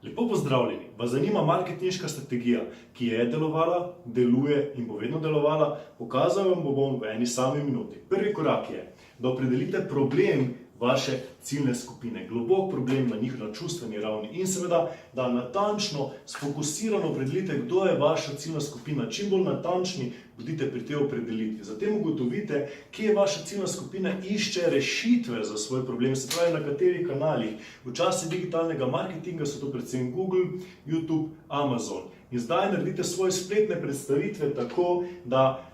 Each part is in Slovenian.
Lepo pozdravljeni! Vas zanima marketinška strategija, ki je delovala, deluje in bo vedno delovala? Pokazal vam bom v eni sami minuti. Prvi korak je, da opredelite problem vaše ciljne skupine, globok problem na njih na čustveni ravni in seveda, da natančno, sfokusirano opredelite, kdo je vaša ciljna skupina. Čim bolj natančni bodite pri tej opredelitvi. Zatem ugotovite, kje vaša ciljna skupina išče rešitve za svoj problem, se pravi na katerih kanalih. V času digitalnega marketinga so to predvsem Google, YouTube, Amazon. In zdaj naredite svoje spletne predstavitve tako, da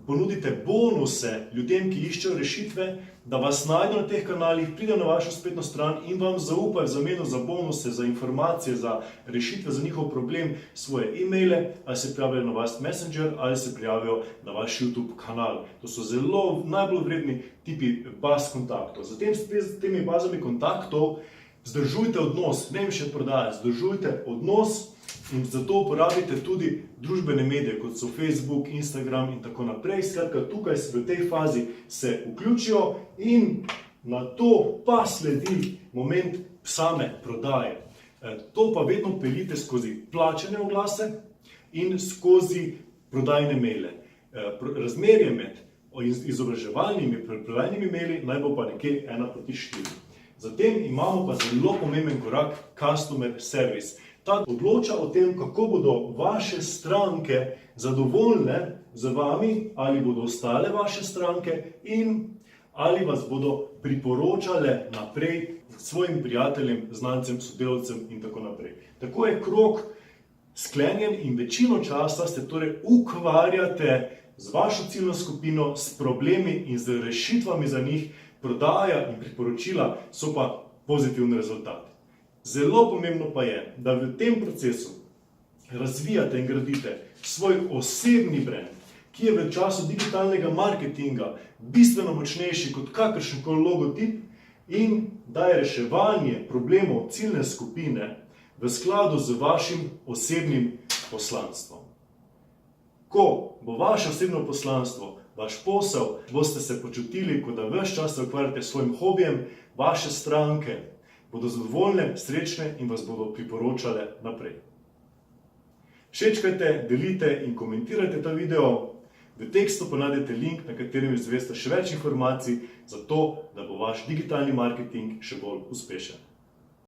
ponudite bonuse ljudem, ki iščejo rešitve, da vas najdejo na teh kanalih, pridejo na vašo spletno stran in vam zaupajo v zameno za bonuse, za informacije, za rešitve za njihov problem, svoje e-maile, ali se prijavijo na vaš Messenger, ali se prijavijo na vaš YouTube kanal. To so zelo najbolj vredni tipi baz kontaktov. Zatem s temi bazami kontaktov vzdržujte odnos, ne še prodajati, vzdržujte odnos. In zato uporabite tudi družbene medije, kot so Facebook, Instagram in tako naprej. Skratka, tukaj v tej fazi se vključijo in na to pa sledi moment same prodaje. To pa vedno peljite skozi plačane oglase in skozi prodajne maile. Razmerje med izobraževalnimi in prodajnimi maili naj bo pa nekje 1:4. Zatem imamo pa zelo pomemben korak customer service. Ta odloča o tem, kako bodo vaše stranke zadovoljne z vami, ali bodo ostale vaše stranke in ali vas bodo priporočale naprej svojim prijateljem, znancem, sodelavcem in tako naprej. Tako je krog sklenjen in večino časa se torej ukvarjate z vašo ciljno skupino, s problemi in z rešitvami za njih. Prodaja in priporočila so pa pozitivni rezultati. Zelo pomembno pa je, da v tem procesu razvijate in gradite svoj osebni brand, ki je v času digitalnega marketinga bistveno močnejši kot kakršenkoli logotip in da je reševanje problemov ciljne skupine v skladu z vašim osebnim poslanstvom. Ko bo vaše osebno poslanstvo, vaš posel, boste se počutili, kot da ves čas se ukvarjate s svojim hobijem, vaše stranke bodo zadovoljne, srečne in vas bodo priporočale naprej. Všečkajte, delite in komentirajte ta video. V tekstu pa najdete link, na katerem izveste še več informacij za to, da bo vaš digitalni marketing še bolj uspešen.